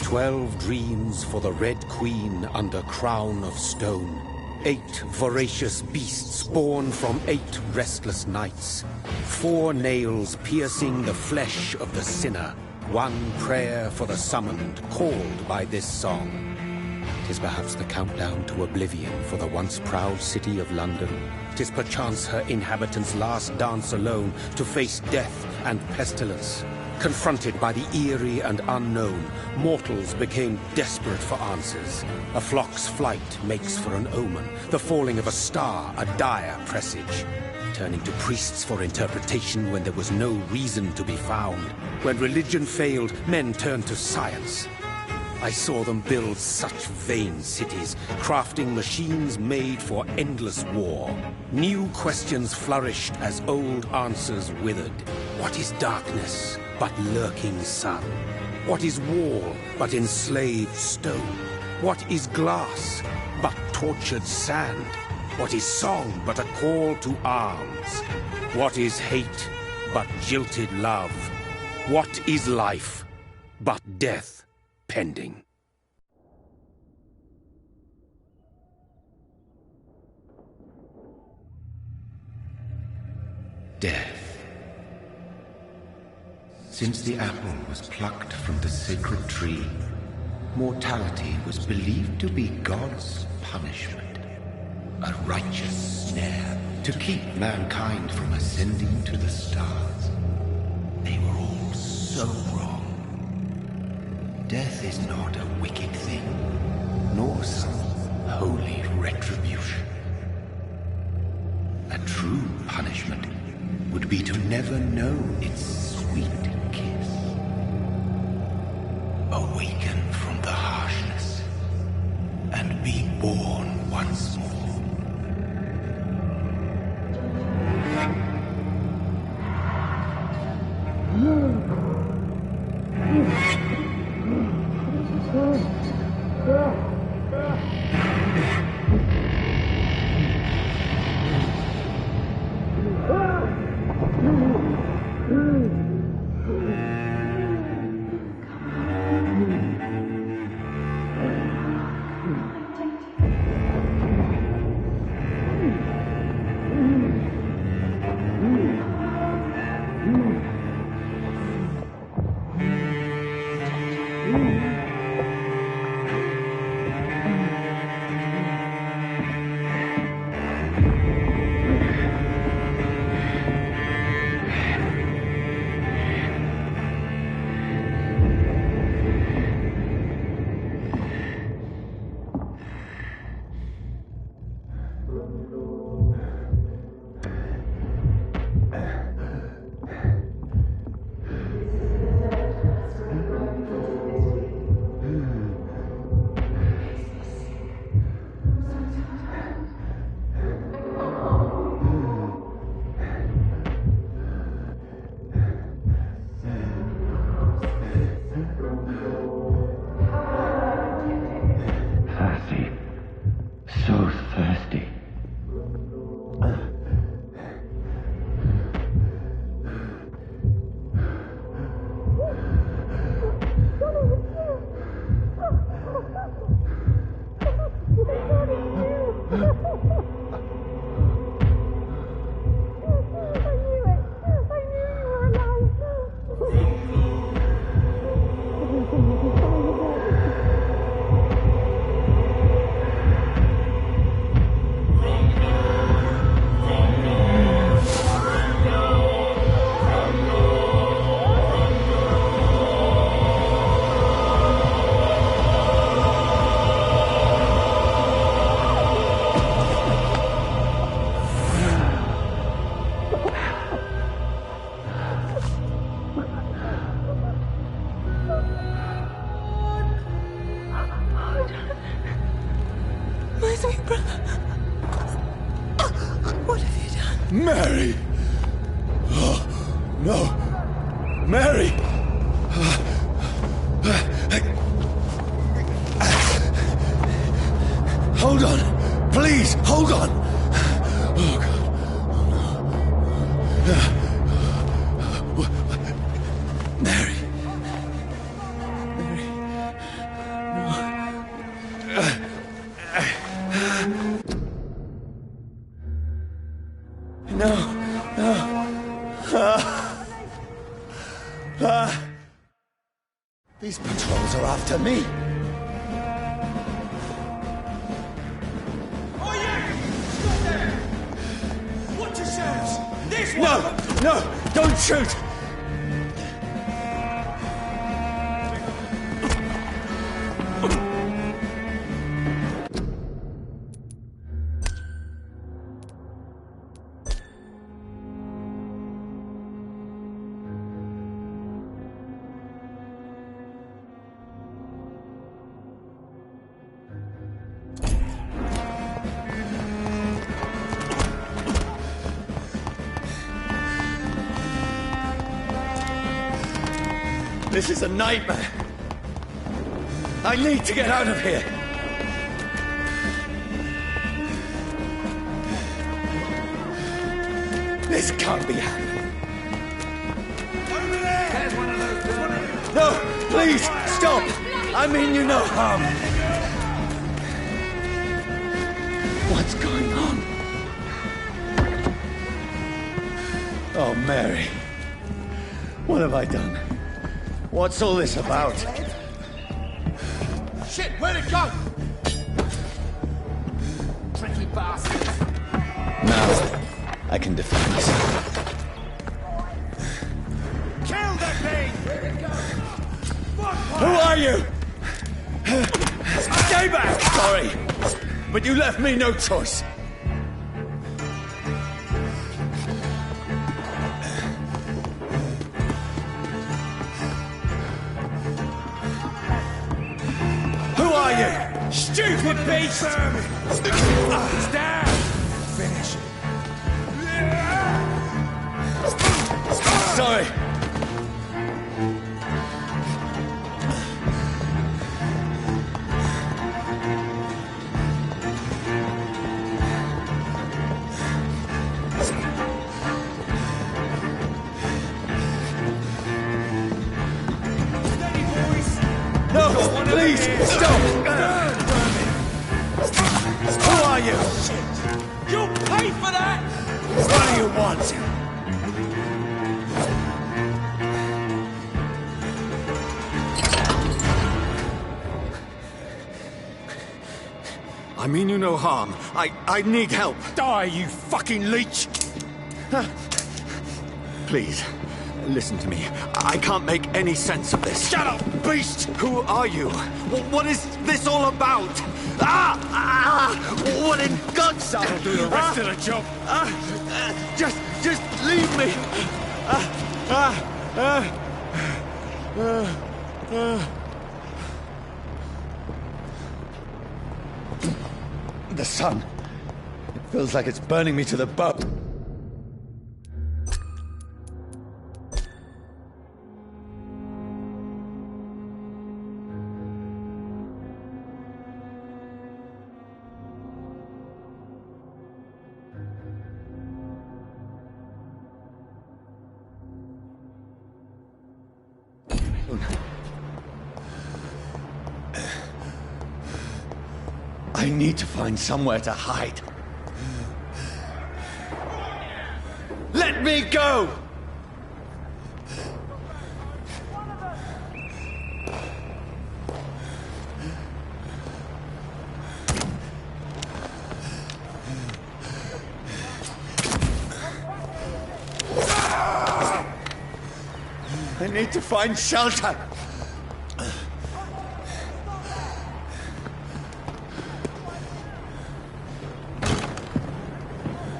12 dreams for the Red Queen under crown of stone. 8 voracious beasts born from 8 restless nights. 4 nails piercing the flesh of the sinner. 1 prayer for the summoned, called by this song. 'Tis perhaps the countdown to oblivion for the once proud city of London. 'Tis perchance her inhabitants' last dance alone to face death and pestilence. Confronted by the eerie and unknown, mortals became desperate for answers. A flock's flight makes for an omen, the falling of a star a dire presage. Turning to priests for interpretation when there was no reason to be found. When religion failed, men turned to science. I saw them build such vain cities, crafting machines made for endless war. New questions flourished as old answers withered. What is darkness but lurking sun? What is wall but enslaved stone? What is glass but tortured sand? What is song but a call to arms? What is hate but jilted love? What is life but death pending? Death. Since the apple was plucked from the sacred tree, mortality was believed to be God's punishment, a righteous snare to keep mankind from ascending to the stars. They were all so wrong. Death is not a wicked thing, nor some holy retribution. A true punishment would be to never know its sweet kiss. Awaken from the harshness and be born once more. Mary! Oh, no! Mary! Hold on! Please, hold on! Oh, God. Oh, no. Mary. Mary. after me. Oh yeah! Stop there! Watch yourselves! This one! No! No! Don't shoot! This is a nightmare. I need to get out of here. This can't be happening. Over there! There's one of those. No, please, stop. I mean you no harm. What's going on? Oh, Mary. What have I done? What's all this about? Shit, where'd it go? Tricky bastard. Now, I can defend myself. Kill that thing! Where'd it go? Who are you? Stay back! Sorry, but you left me no choice. Who are you? Stupid beast! It's down! Finish. Sorry. Steady, boys! No, please, stop! Who are you? You'll pay for that! What do you want? I mean you no harm. I need help. Die, you fucking leech! Please, listen to me. I can't make any sense of this. Shut up, beast! Who are you? What is this all about? What in God's name? I'll do the rest of the job. Just leave me. The sun. It feels like it's burning me to the bone. I need to find somewhere to hide. Let me go! I need to find shelter.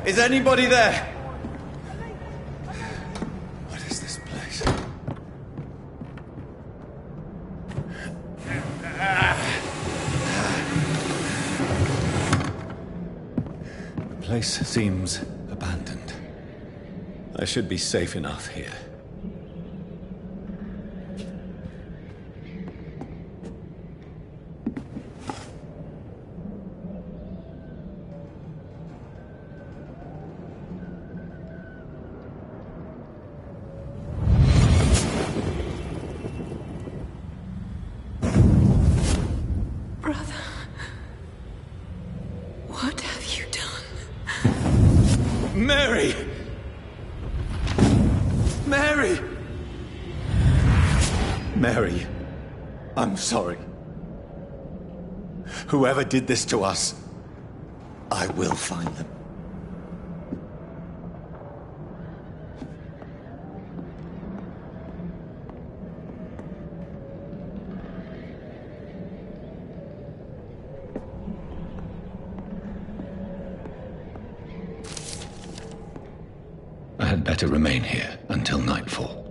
Is anybody there? What is this place? The place seems abandoned. I should be safe enough here. What have you done? Mary! Mary! Mary, I'm sorry. Whoever did this to us, I will find them. I had better remain here until nightfall.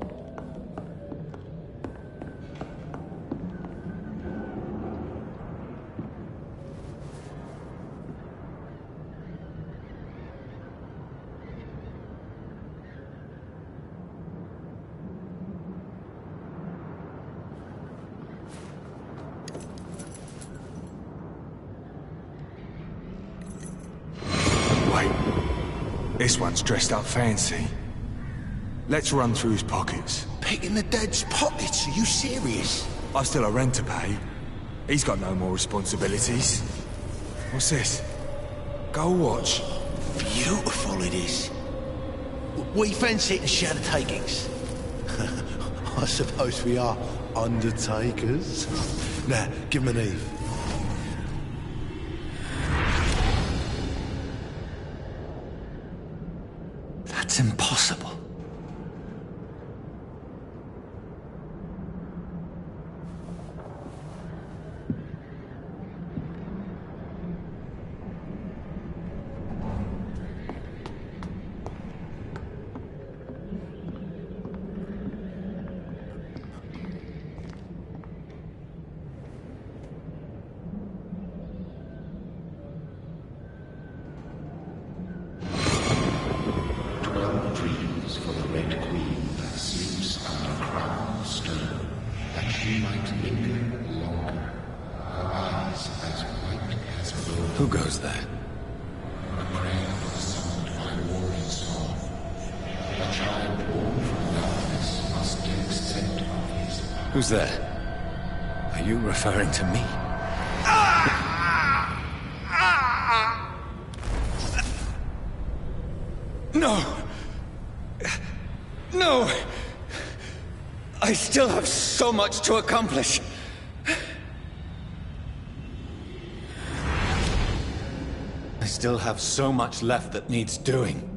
This one's dressed up fancy. Let's run through his pockets. Picking the dead's pockets? Are you serious? I've still a rent to pay. He's got no more responsibilities. What's this? Go watch. Beautiful it is. We fancy it and share the takings. I suppose we are undertakers. Now, give him an Eve. That's impossible. Who goes there? A prayer for the summoned by warrior's soul. A child born from darkness must take scent of his power. Who's there? Are you referring to me? No! No! I still have so much to accomplish. I still have so much left that needs doing.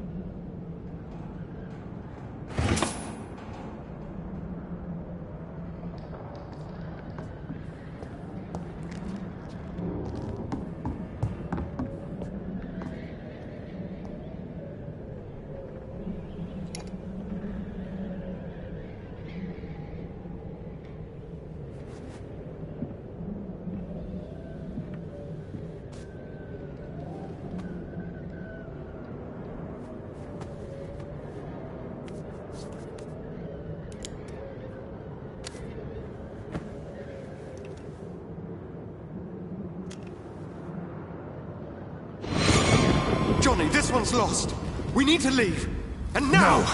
Johnny, this one's lost. We need to leave. And now! No!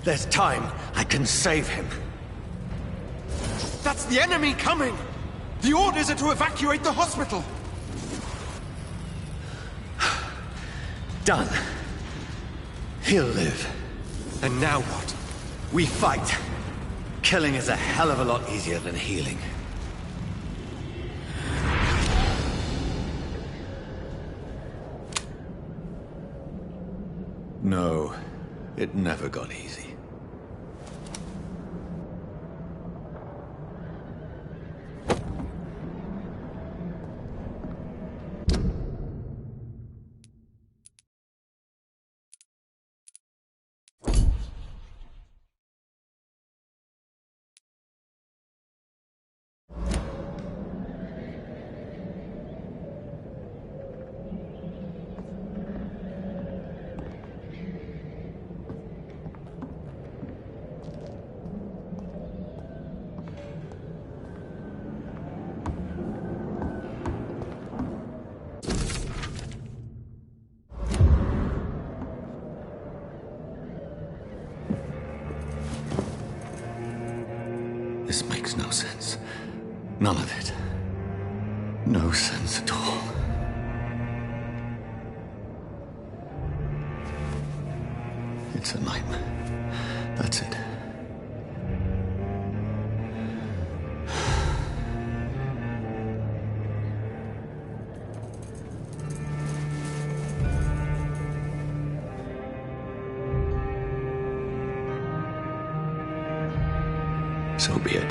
There's time. I can save him. That's the enemy coming! The orders are to evacuate the hospital! Done. He'll live. And now what? We fight. Killing is a hell of a lot easier than healing. No, it never got easy. This makes no sense. None of it. No sense at all. It's a nightmare. That's it. So be it.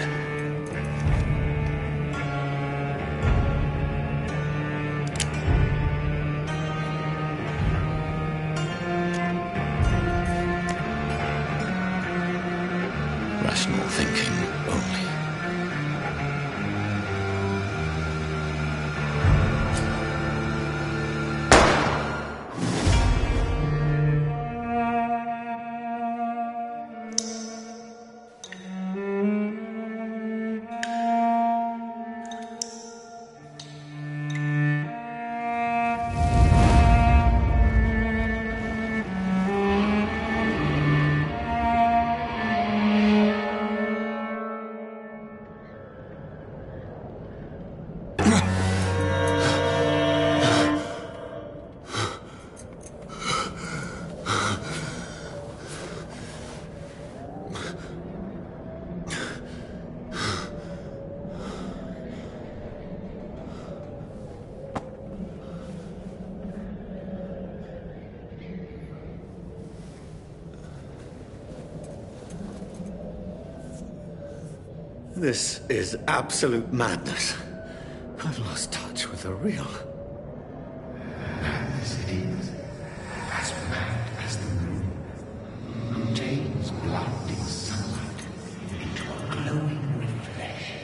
Rational thinking only. This is absolute madness. I've lost touch with the real. Madness it is. As mad as the moon. Contains blinding sunlight into a glowing reflection.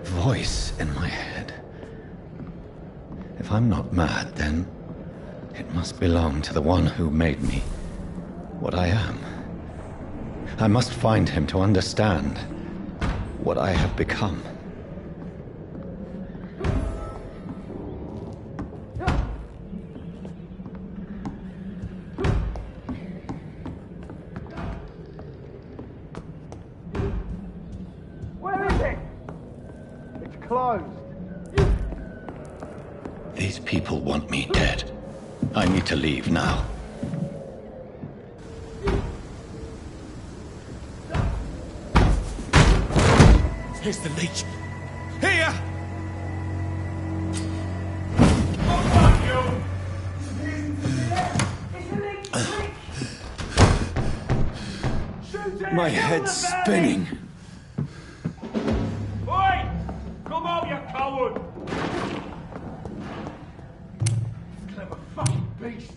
Voice in my head. If I'm not mad, then it must belong to the one who made me what I am. I must find him to understand what I have become. These people want me dead. I need to leave now. Here's the leech. Here! My head's spinning. Oi! Come out, you coward! Clever fucking beasts!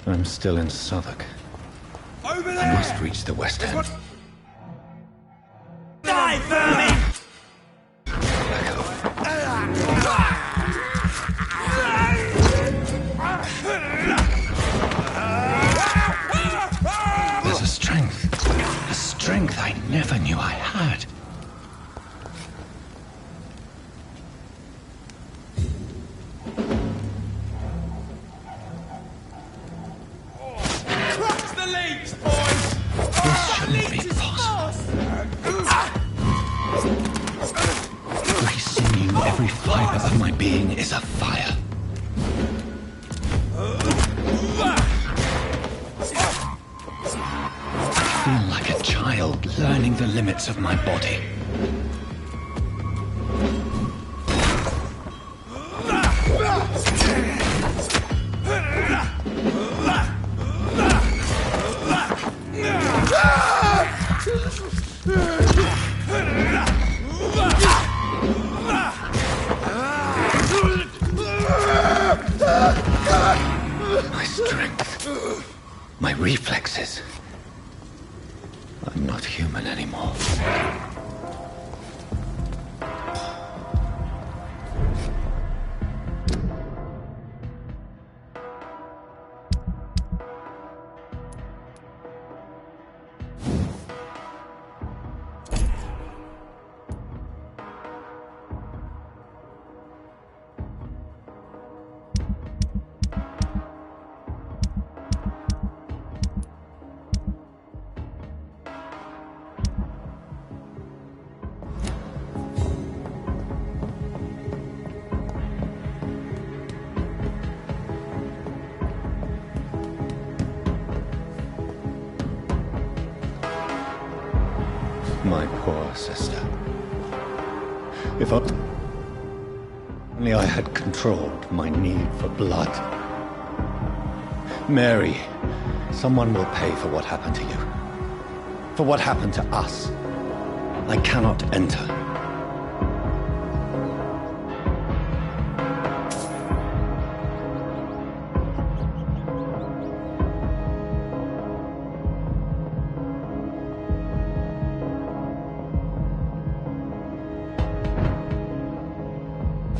I'm still in Southwark. Over there! I must reach the West End. Die, vermin! There's a strength I never knew I had. Crush the leech, boys! This shouldn't be possible. Every sinew, every fiber of my being is afire. I feel like a child learning the limits of my body. My strength, my reflexes. I'm not human anymore. My poor sister. If only I had controlled my need for blood. Mary, someone will pay for what happened to you. For what happened to us. I cannot enter.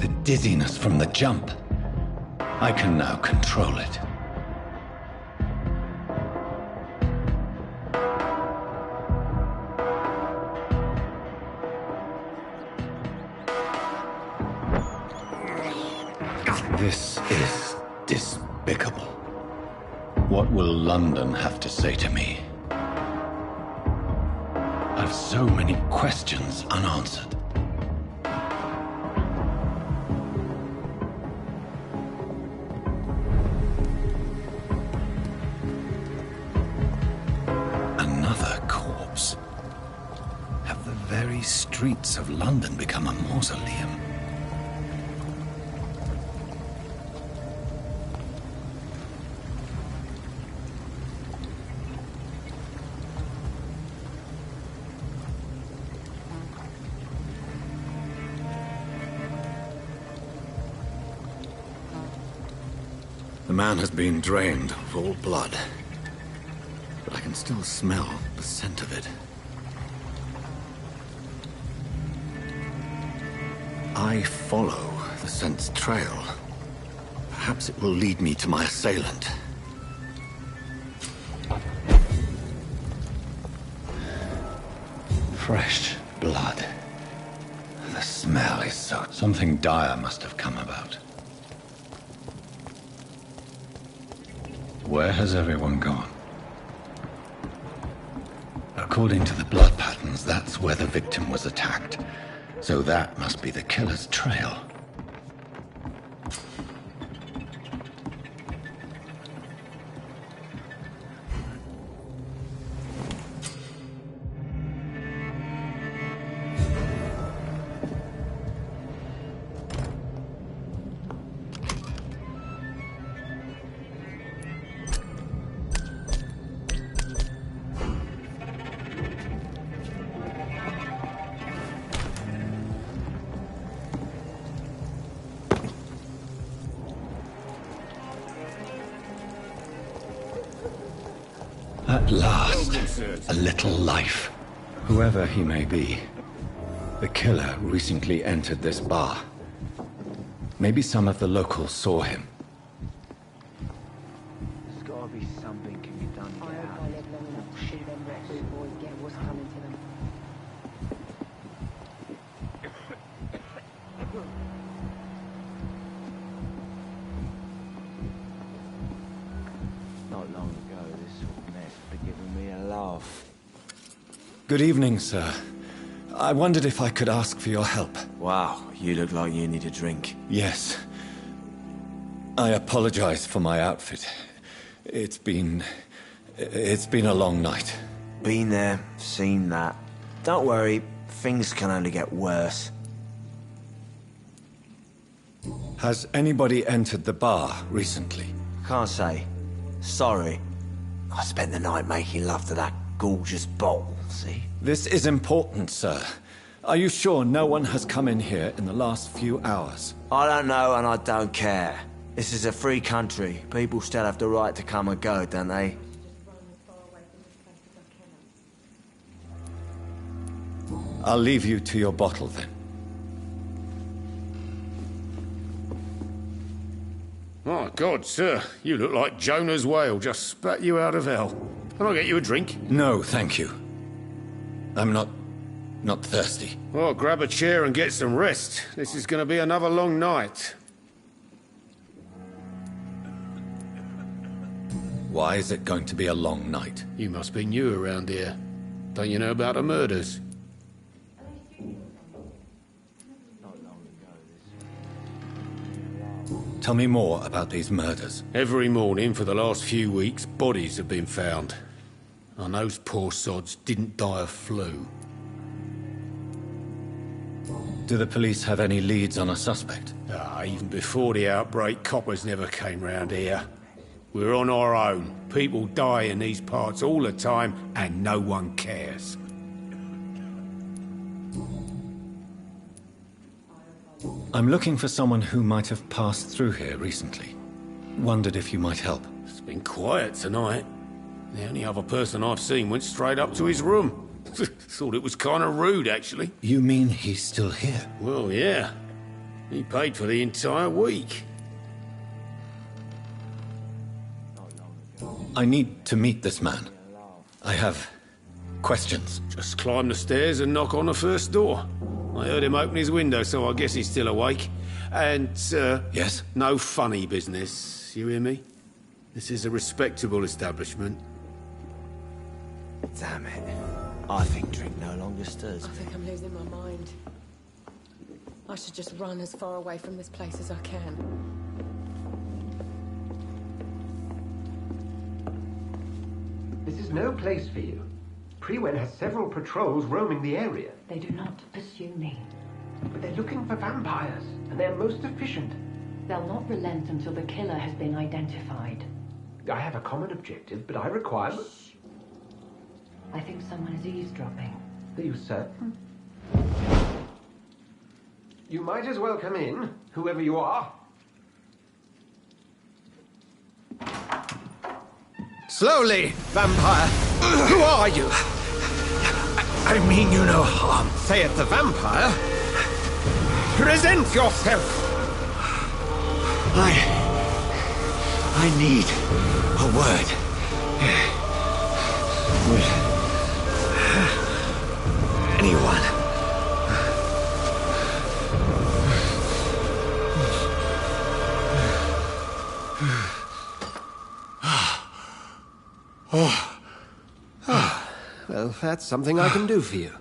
The dizziness from the jump. I can now control it. This is despicable. What will London have to say to me? I've so many questions unanswered. Another corpse. Have the very streets of London become a mausoleum? The man has been drained of all blood, but I can still smell the scent of it. I follow the scent's trail, perhaps it will lead me to my assailant. Fresh blood. The smell is so... Something dire must have come about. Where has everyone gone? According to the blood patterns, that's where the victim was attacked. So that must be the killer's trail. At last, a little life. Whoever he may be, the killer recently entered this bar. Maybe some of the locals saw him. There's gotta be something can be done to get out. Not long ago, this sort of mess would have given me a laugh. Good evening, sir. I wondered if I could ask for your help. Wow, you look like you need a drink. Yes. I apologize for my outfit. It's been a long night. Been there, seen that. Don't worry, things can only get worse. Has anybody entered the bar recently? Can't say. Sorry. I spent the night making love to that gorgeous bottle, see? This is important, sir. Are you sure no one has come in here in the last few hours? I don't know and I don't care. This is a free country. People still have the right to come and go, don't they? I'll leave you to your bottle then. My God, sir, you look like Jonah's whale just spat you out of hell. Can I get you a drink? No, thank you. I'm not thirsty. Well, grab a chair and get some rest. This is going to be another long night. Why is it going to be a long night? You must be new around here. Don't you know about the murders? Tell me more about these murders. Every morning for the last few weeks, bodies have been found. And those poor sods didn't die of flu. Do the police have any leads on a suspect? Even before the outbreak, coppers never came round here. We're on our own. People die in these parts all the time, and no one cares. I'm looking for someone who might have passed through here recently. Wondered if you might help. It's been quiet tonight. The only other person I've seen went straight up to his room. Thought it was kind of rude, actually. You mean he's still here? Well, yeah. He paid for the entire week. I need to meet this man. I have questions. Just climb the stairs and knock on the first door. I heard him open his window, so I guess he's still awake. And, Yes? no funny business. You hear me? This is a respectable establishment. Damn it. I think drink no longer stirs I me. think I'm losing my mind. I should just run as far away from this place as I can. This is no place for you. Prewen has several patrols roaming the area. They do not pursue me. But they're looking for vampires, and they're most efficient. They'll not relent until the killer has been identified. I have a common objective, but I require... I think someone is eavesdropping. Are you certain? You might as well come in, whoever you are. Slowly, vampire! Who are you? I mean you no harm. Say it, the vampire? Present yourself! I need a word. With anyone. Well, that's something I can do for you.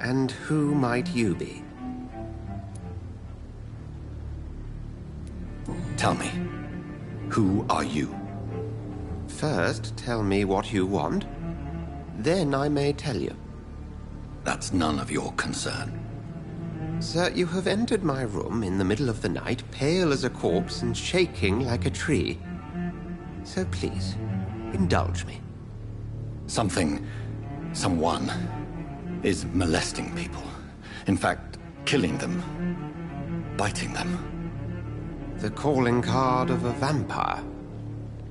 And who might you be? Tell me, who are you? First, tell me what you want. Then I may tell you. That's none of your concern. Sir, you have entered my room in the middle of the night, pale as a corpse and shaking like a tree. So please, indulge me. Someone is molesting people. In fact, killing them. Biting them. The calling card of a vampire.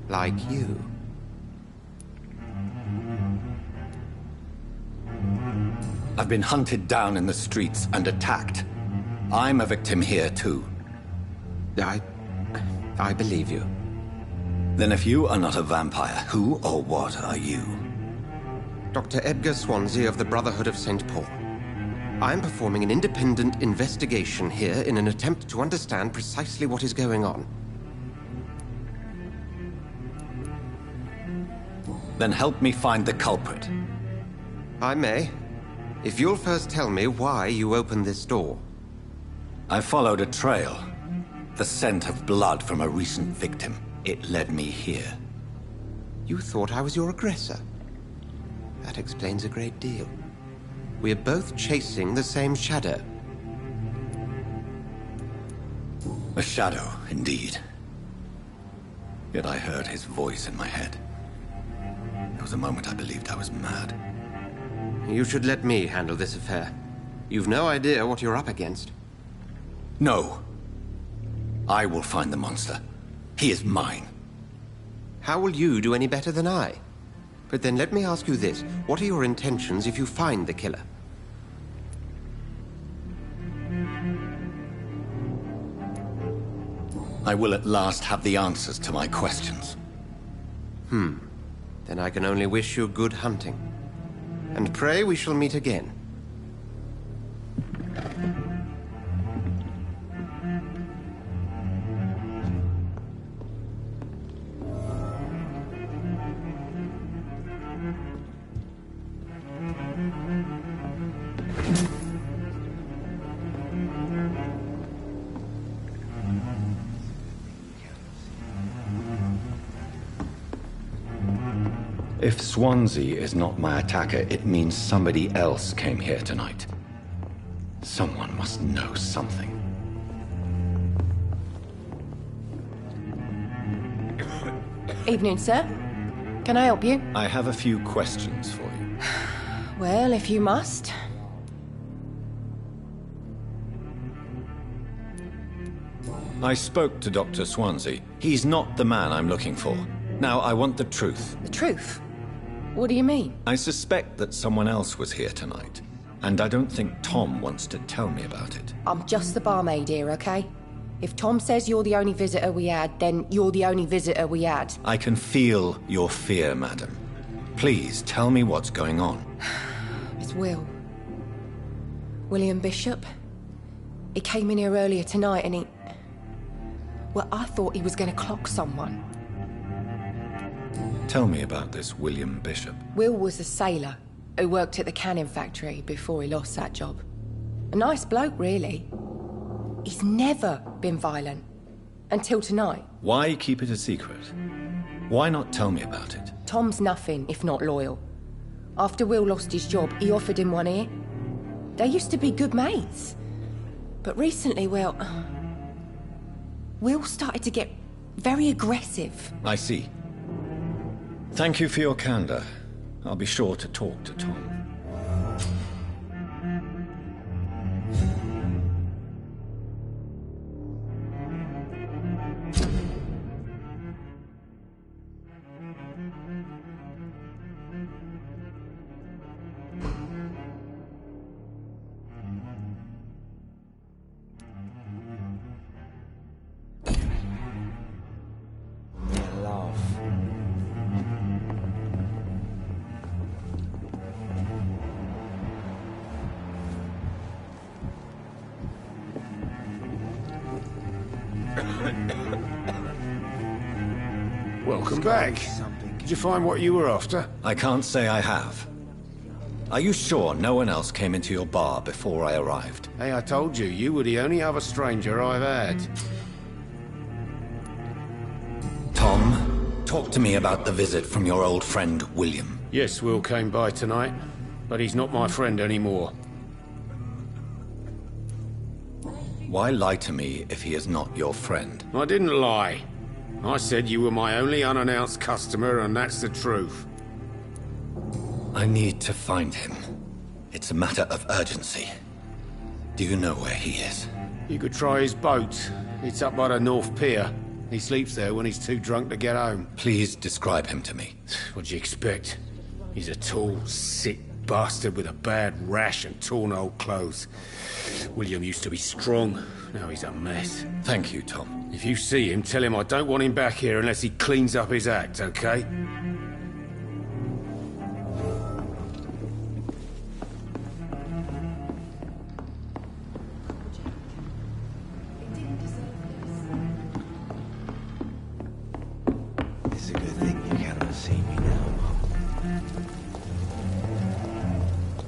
Like you. I've been hunted down in the streets and attacked. I'm a victim here, too. I believe you. Then if you are not a vampire, who or what are you? Dr. Edgar Swansea of the Brotherhood of St. Paul. I'm performing an independent investigation here in an attempt to understand precisely what is going on. Then help me find the culprit. I may. If you'll first tell me why you opened this door. I followed a trail. The scent of blood from a recent victim. It led me here. You thought I was your aggressor. That explains a great deal. We're both chasing the same shadow. A shadow, indeed. Yet I heard his voice in my head. There was a moment I believed I was mad. You should let me handle this affair. You've no idea what you're up against. No. I will find the monster. He is mine. How will you do any better than I? But then let me ask you this. What are your intentions if you find the killer? I will at last have the answers to my questions. Then I can only wish you good hunting. And pray we shall meet again. If Swansea is not my attacker, it means somebody else came here tonight. Someone must know something. Evening, sir. Can I help you? I have a few questions for you. Well, if you must. I spoke to Dr. Swansea. He's not the man I'm looking for. Now, I want the truth. The truth? What do you mean? I suspect that someone else was here tonight. And I don't think Tom wants to tell me about it. I'm just the barmaid here, okay? If Tom says you're the only visitor we had, then you're the only visitor we had. I can feel your fear, madam. Please, tell me what's going on. It's Will. William Bishop. He came in here earlier tonight and he... Well, I thought he was going to clock someone. Tell me about this William Bishop. Will was a sailor who worked at the canning factory before he lost that job. A nice bloke, really. He's never been violent. Until tonight. Why keep it a secret? Why not tell me about it? Tom's nothing if not loyal. After Will lost his job, he offered him one here. They used to be good mates. But recently, well... Will started to get very aggressive. I see. Thank you for your candor. I'll be sure to talk to Tom. Welcome back. Did you find what you were after? I can't say I have. Are you sure no one else came into your bar before I arrived? Hey, I told you, you were the only other stranger I've had. Tom, talk to me about the visit from your old friend, William. Yes, Will came by tonight, but he's not my friend anymore. Why lie to me if he is not your friend? I didn't lie. I said you were my only unannounced customer, and that's the truth. I need to find him. It's a matter of urgency. Do you know where he is? You could try his boat. It's up by the North Pier. He sleeps there when he's too drunk to get home. Please describe him to me. What'd you expect? He's a tall, sick bastard with a bad rash and torn old clothes. William used to be strong. Now he's a mess. Thank you, Tom. If you see him, tell him I don't want him back here unless he cleans up his act, okay? It's a good thing you cannot see me now.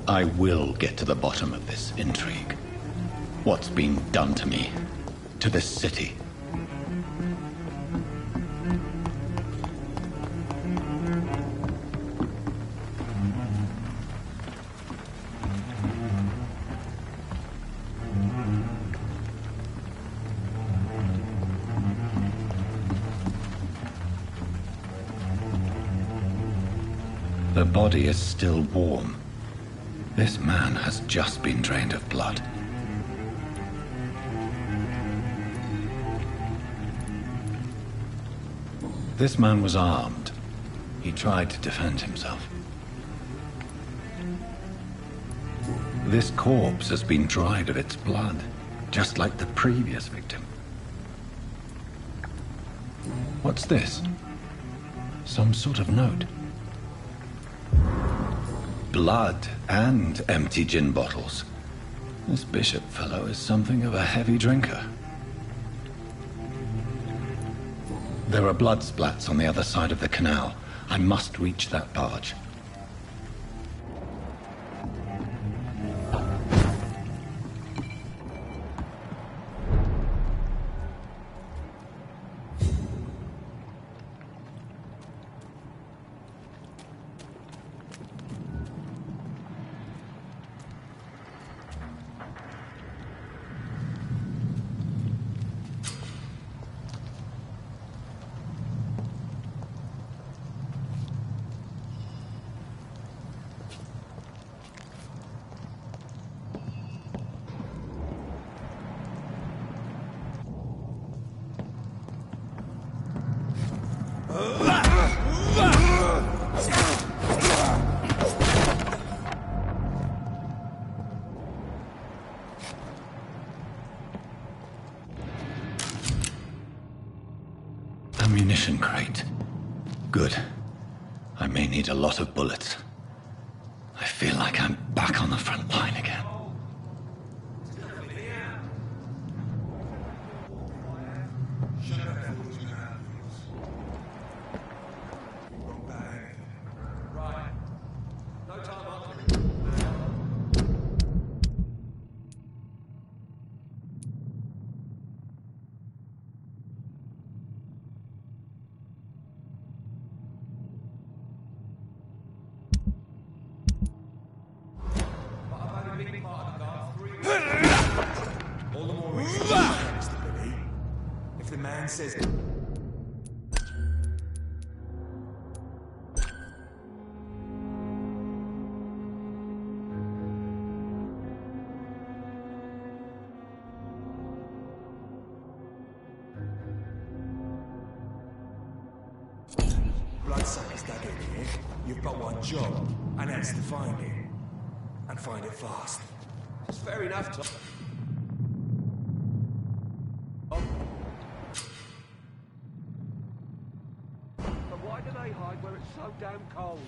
I will get to the bottom of this intrigue. What's been done to me, to this city. The body is still warm. This man has just been drained of blood. This man was armed. He tried to defend himself. This corpse has been dried of its blood, just like the previous victim. What's this? Some sort of note. Blood and empty gin bottles. This bishop fellow is something of a heavy drinker. There are blood splats on the other side of the canal. I must reach that barge. Ammunition crate. Good. I may need a lot of bullets. I feel like I'm back on the front line again. If the man says... Bloodsuckers dug in here. You've got one job, and that's to find it. And find it fast. It's fair enough, Tom. But why do they hide where it's so damn cold?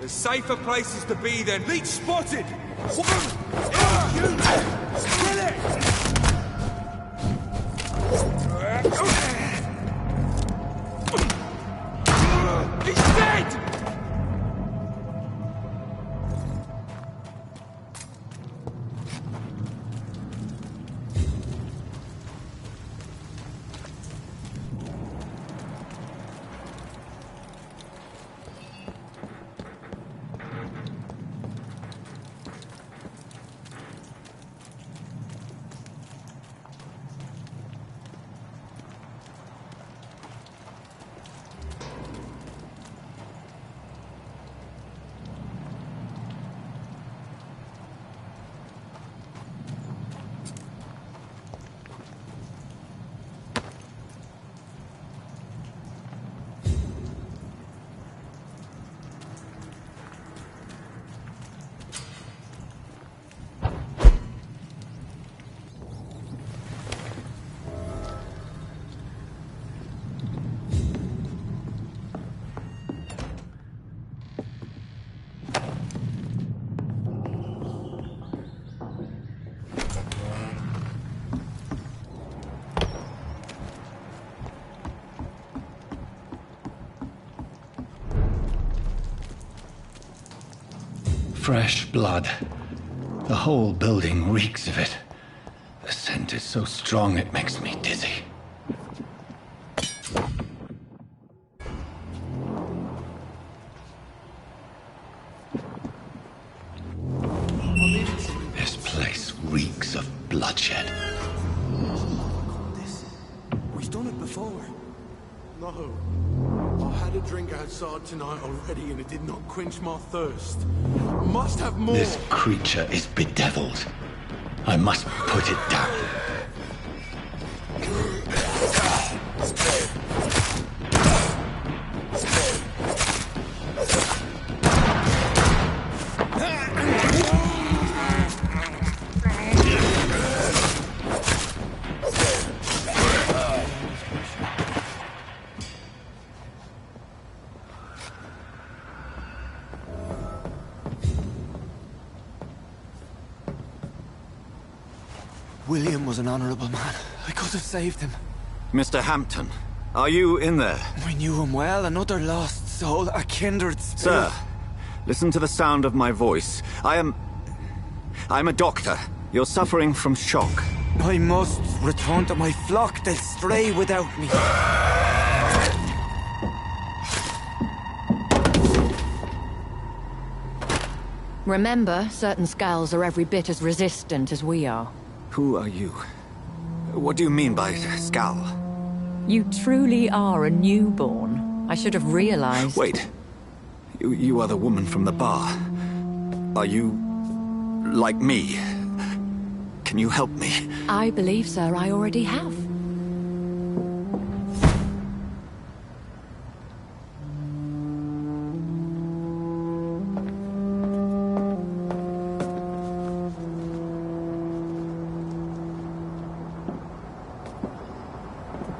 There's safer places to be than... Leech spotted! Kill it! He's dead! Fresh blood. The whole building reeks of it. The scent is so strong it makes me dizzy. This place reeks of bloodshed. We've done it before. No. I had a drink outside tonight already and it did not quench my thirst. I must have more. This creature is bedeviled. I must put it down. William was an honorable man. I could have saved him. Mr. Hampton, are you in there? I knew him well, another lost soul, a kindred spirit. Sir, listen to the sound of my voice. I'm a doctor. You're suffering from shock. I must return to my flock. They'll stray without me. Remember, certain skulls are every bit as resistant as we are. Who are you? What do you mean by skull? You truly are a newborn. I should have realized. Wait. You are the woman from the bar. Are you... like me? Can you help me? I believe, sir, I already have.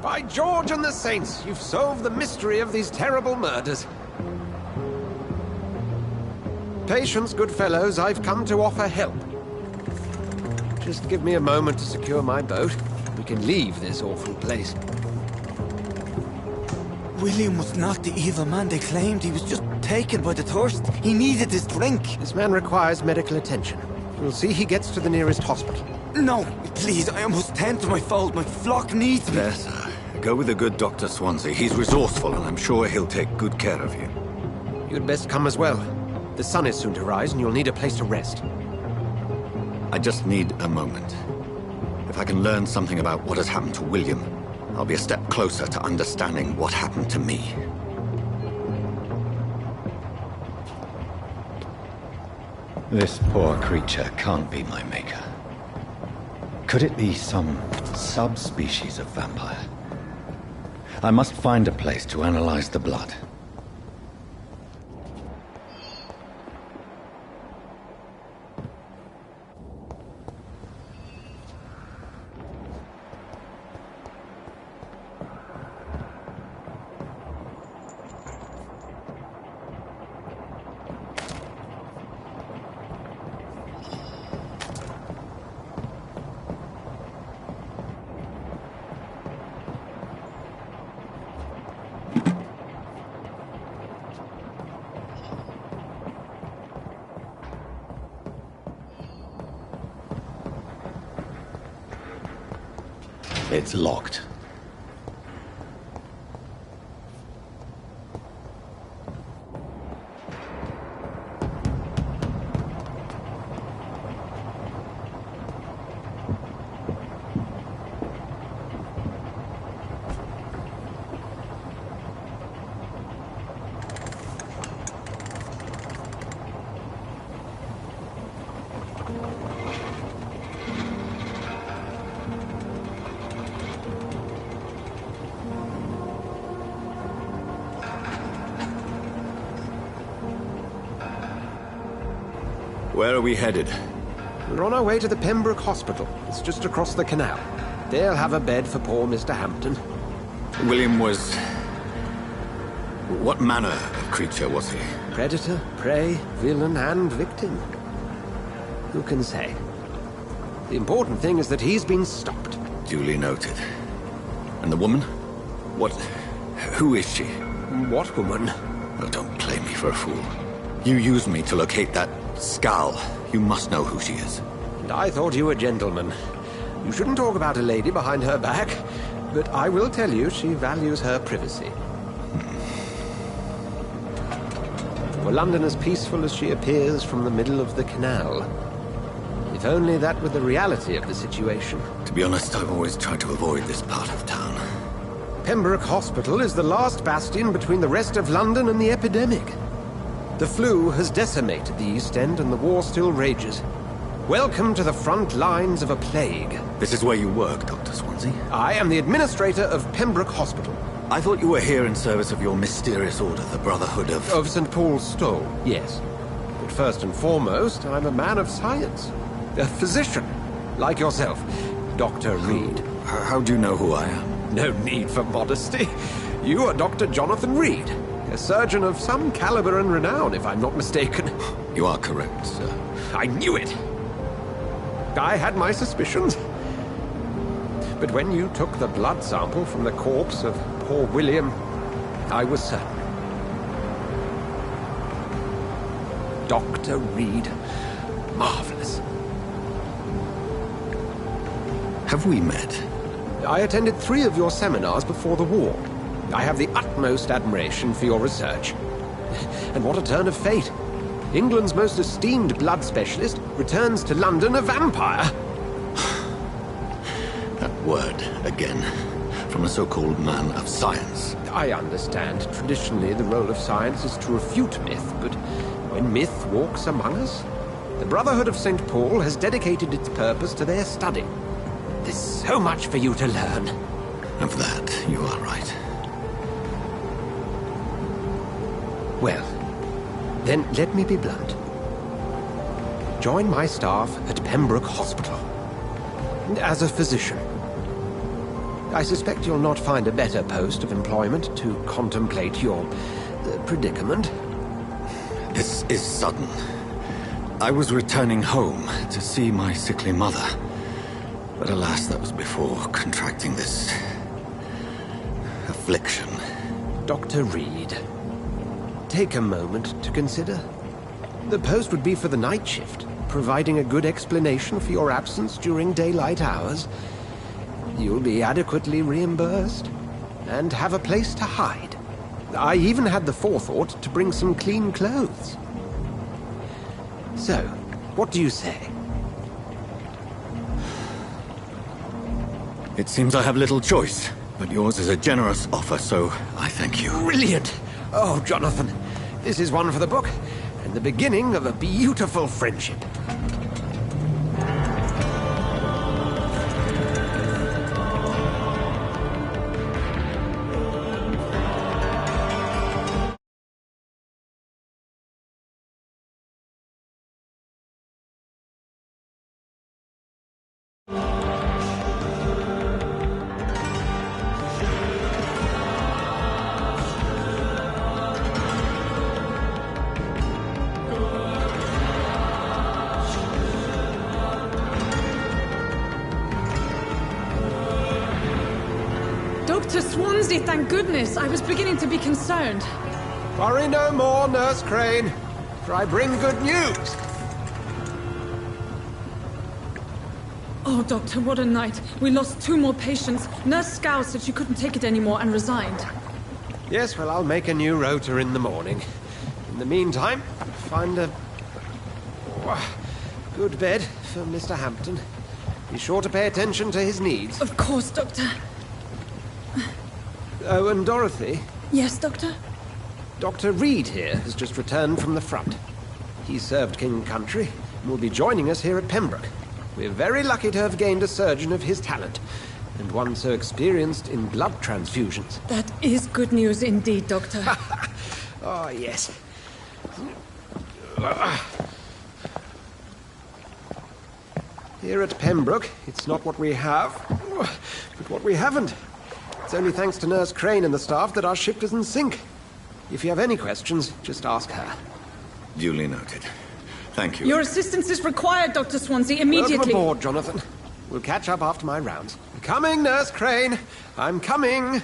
By George and the Saints, you've solved the mystery of these terrible murders. Patience, good fellows, I've come to offer help. Just give me a moment to secure my boat. We can leave this awful place. William was not the evil man they claimed. He was just taken by the thirst. He needed his drink. This man requires medical attention. We'll see he gets to the nearest hospital. No, please, I must tend to my fold. My flock needs me. There, sir. Go with the good Dr. Swansea. He's resourceful, and I'm sure he'll take good care of you. You'd best come as well. The sun is soon to rise, and you'll need a place to rest. I just need a moment. If I can learn something about what has happened to William, I'll be a step closer to understanding what happened to me. This poor creature can't be my maker. Could it be some subspecies of vampire? I must find a place to analyze the blood. It's locked. Where are we headed? We're on our way to the Pembroke Hospital. It's just across the canal. They'll have a bed for poor Mr. Hampton. William was... What manner of creature was he? Predator, prey, villain, and victim. Who can say? The important thing is that he's been stopped. Duly noted. And the woman? What... who is she? What woman? Oh, don't play me for a fool. You used me to locate that skull. You must know who she is. And I thought you a gentleman. You shouldn't talk about a lady behind her back, but I will tell you she values her privacy. Were London as peaceful as she appears from the middle of the canal? If only that were the reality of the situation. To be honest, I've always tried to avoid this part of town. Pembroke Hospital is the last bastion between the rest of London and the epidemic. The flu has decimated the East End and the war still rages. Welcome to the front lines of a plague. This is where you work, Dr. Swansea? I am the administrator of Pembroke Hospital. I thought you were here in service of your mysterious order, the Brotherhood of... Of St. Paul's Stole, yes. But first and foremost, I'm a man of science. A physician, like yourself, Dr. Reed. How do you know who I am? No need for modesty. You are Dr. Jonathan Reed. A surgeon of some caliber and renown, if I'm not mistaken. You are correct, sir. I knew it! I had my suspicions. But when you took the blood sample from the corpse of poor William, I was certain. Dr. Reed. Marvelous. Have we met? I attended 3 of your seminars before the war. I have the utmost admiration for your research. And what a turn of fate. England's most esteemed blood specialist returns to London a vampire. That word, again, from a so-called man of science. I understand. Traditionally, the role of science is to refute myth, but when myth walks among us, the Brotherhood of St. Paul has dedicated its purpose to their study. There's so much for you to learn. Of that, you are right. Well, then let me be blunt. Join my staff at Pembroke Hospital. As a physician. I suspect you'll not find a better post of employment to contemplate your predicament. This is sudden. I was returning home to see my sickly mother. But alas, that was before contracting this... affliction. Dr. Reed, take a moment to consider. The post would be for the night shift, providing a good explanation for your absence during daylight hours. You'll be adequately reimbursed, and have a place to hide. I even had the forethought to bring some clean clothes. So, what do you say? It seems I have little choice, but yours is a generous offer, so I thank you. Brilliant! Oh, Jonathan, this is one for the book, and the beginning of a beautiful friendship. Dr. Swansea, thank goodness. I was beginning to be concerned. Worry no more, Nurse Crane, for I bring good news. Oh, Doctor, what a night. We lost 2 more patients. Nurse Scow said she couldn't take it anymore and resigned. Yes, well, I'll make a new rota in the morning. In the meantime, find a good bed for Mr. Hampton. Be sure to pay attention to his needs. Of course, Doctor. Oh, and Dorothy? Yes, Doctor? Dr. Reed here has just returned from the front. He served King Country and will be joining us here at Pembroke. We're very lucky to have gained a surgeon of his talent, and one so experienced in blood transfusions. That is good news indeed, Doctor. Oh, yes. Here at Pembroke, it's not what we have, but what we haven't. It's only thanks to Nurse Crane and the staff that our ship doesn't sink. If you have any questions, just ask her. Duly noted. Thank you. Your assistance is required, Dr. Swansea, immediately. Welcome aboard, Jonathan. We'll catch up after my rounds. I'm coming, Nurse Crane. I'm coming.